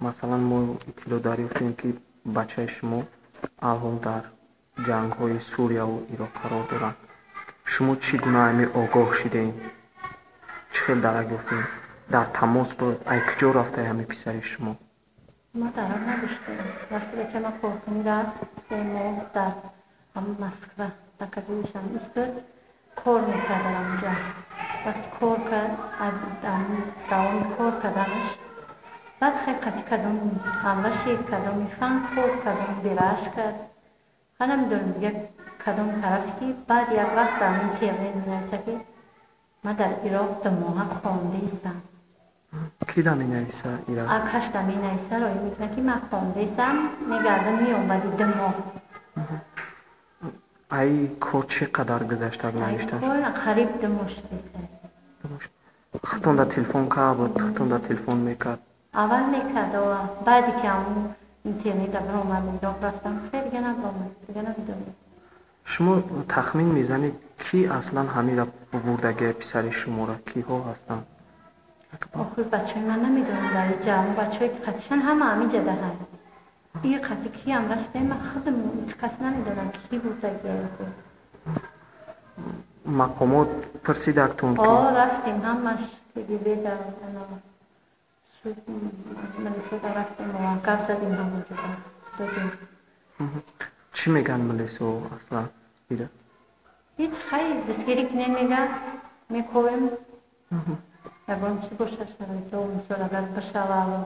масалан мо иттилоъ дарёфтем ки бачаи шумо алҳон дар ҷангҳои Сурияву Ироқ қарор доранд. шумо чӣ гуна ами огоҳ шидаед? чӣ хел дарак ёфтед? дар тамос буд? ай куҷо рафтаи ҳами писари шумо? ما درک نداشتیم. وقتی که ما پرسیدیم رفت که ما در مسکو تکلیفشان ایستاد کار میکردن اونجا. وقتی کار کرد از دوام کار کردنش بعد خیلی کدوم حمله شد کدوم فن خورد کدوم بیراش کرد. خانم دارم دیگه کدوم طرف کی بعد یک وقت در اون تیغه می‌نویسه که ما در عراق دو ماه خوانده ایستم. کی دا می‌نویسه ایران؟ آکاش دا می‌نویسه روی می‌کنه که من خوانده ایستم می‌گردم می‌آمدی دو ماه. ای کار چقدر گذشته نوشته شد؟ کار قریب دو ماه شده. خطون دا تلفن که بود؟ خطون دا تلفن میکرد؟ اول میکرد و بعدی که اون اینترنت در اومد ایران رفتم خیلی دیگه نبامد دیگه نمیدونم. شما تخمین میزنید کی اصلا همین را بردگی پسر شما را کی ها هستند؟ آخه بچه من نمیدونم در جمع بچه که خطیشن همه همینجا ده هست. این خطی کی هم رشته من خودم کس نمیدونم کی بردگی خود. مقامات پرسیدکتون که؟ رفتیم همش که دیگه در ملیسه رفتیم موقف زدیم همونجا دادیم. چی میگن ملیسه اصلا بیده؟ هیچ خیلی دستگیری که نمیگن میکنیم اگر چی باشه شرایط و مثلا اگر بشه و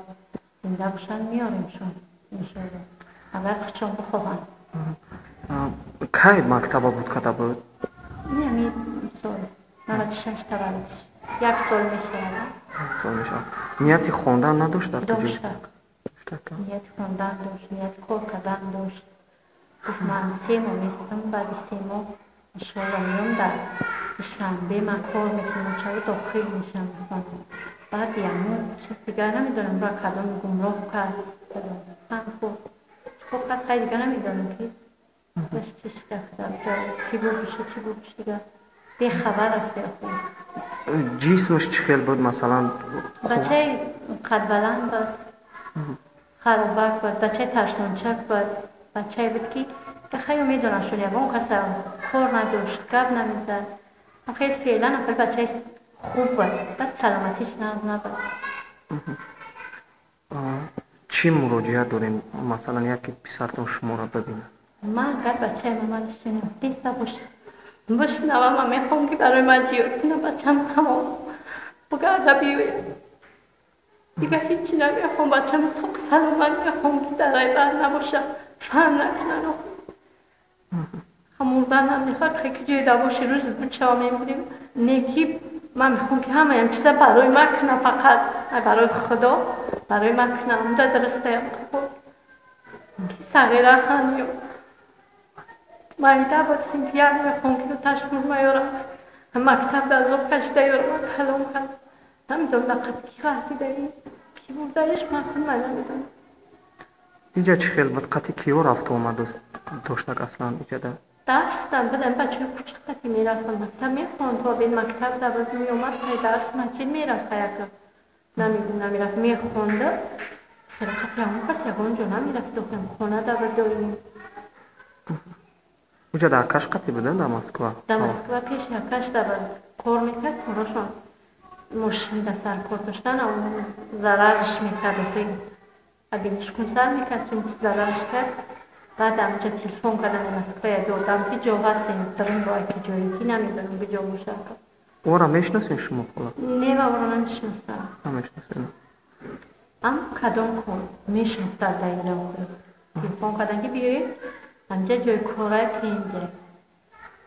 زنده باشن میاریمشون انشاءالله اگر خودشون بخواهن. کی مکتبه بود کده بود؟ نمید سال 96 تولدش یک سال میشه. سال میشه. نیتی خواندن نداشت در تجربه؟ داشت. نیت خواندن داشت، نیت کار کردن داشت. گفت من 3 ماه میستم بعد 3 ماه انشاءالله میام در شنبه من کار میکنم چرا داخل میشم بعد یعنی چیز دیگر نمیدونم را کدام گمراه کرد هم خود فقط خیلی دیگر نمیدونم که باش چیش دفتر کی بود بشه چی بود بشه دیگر به خبر رفته خود. جسمش چه خیل بود مثلا؟ بچه قد بلند بود خروبک بود بچه ترسنچک بود بچه بود که خیلی میدونم شد یک اون کسی کار نداشت گب نمیزد خیلی فعلا بچه خوب بود بعد سلامتیش نبود. چی مراجعه دارین مثلا یکی پسرتون شما را ببینه؟ من اگر بچه من شنیم دیسته بشنوم من میخوام که برای من جیور کنم بچم تمام بگرده بیوید دیگه هیچی نمیخوام بچم ساق سلامت میخوام که درای بر نباشه فهم نکنن مردن هم میخواد خیلی جای دباشی روز بچه ها میمونیم نیکی من میخوام که همه این چیزا برای من کنم فقط برای خدا برای من کنم اونجا درسته هم خود که صغیره خانیم مایده با سنفیان میخوام که تشمول میارم مکتب در زب کشته یارم کلام کرد نمیدونم لقد کی قهدی داریم کی بردهش من خود من نمیدونم. اینجا چه خیل بود قطعی کیو رفت اومد داشتک اصلا اینجا ده؟ داشتم بدم بچه کوچک قطعی میرفتم مکتب میخوند و بین مکتب در باز میومد که درس مسجد میرفت یکم نمیرفت میخونده خیلی قطعی همون کسی اونجا نمیرفت دختم خونه در باز داریم. اونجا در کش قطعی بودن در مسکو؟ در مسکو پیش کش در باز کار میکرد کاراشون ماشین در سر کار داشتن اون ضررش میکرد اگه نشکن سر میکرد چون ضررش کرد بعد همونجا تلفن کردن مسکو دادم که جا هستیم درون باید که جایی که نمیدونم به جا باشه او را میشناسین شما خلا؟ نه با او را نمیشناسم. نمیشناسین؟ ام کدام کن میشناسد در ایران تلفن کردن که بیایید همونجا جای کاره که اینجا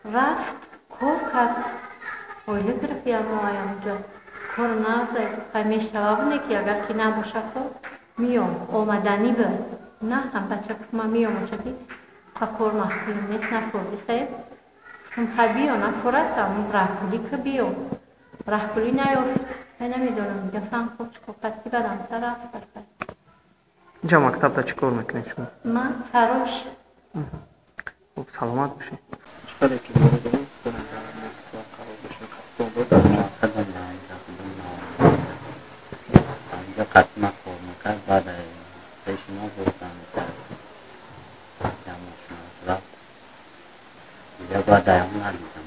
رفت کار کرد اویلی گرفتی اما همونجا کار نازد خیلی شوابونه که اگر که نباشه خود میام آمدنی بود نه هم بچه که ما میام اونجا که کار محکولی نیست نفوری سید هم خیلی بیام نفورت هم رحکولی که بیام رحکولی نیافت من نمیدونم میگم فهم خود چکو پسی بدم سر رفت اینجا مکتب تا چی کار میکنید شما؟ من فراش خوب سلامت بشید. شده که موردمون به نظر مستوى قرار بشه خطا بود موقع نایده اینجا قطمه کار میکرد بعد بردم دماشون رفت دیگه با دیام ندیدم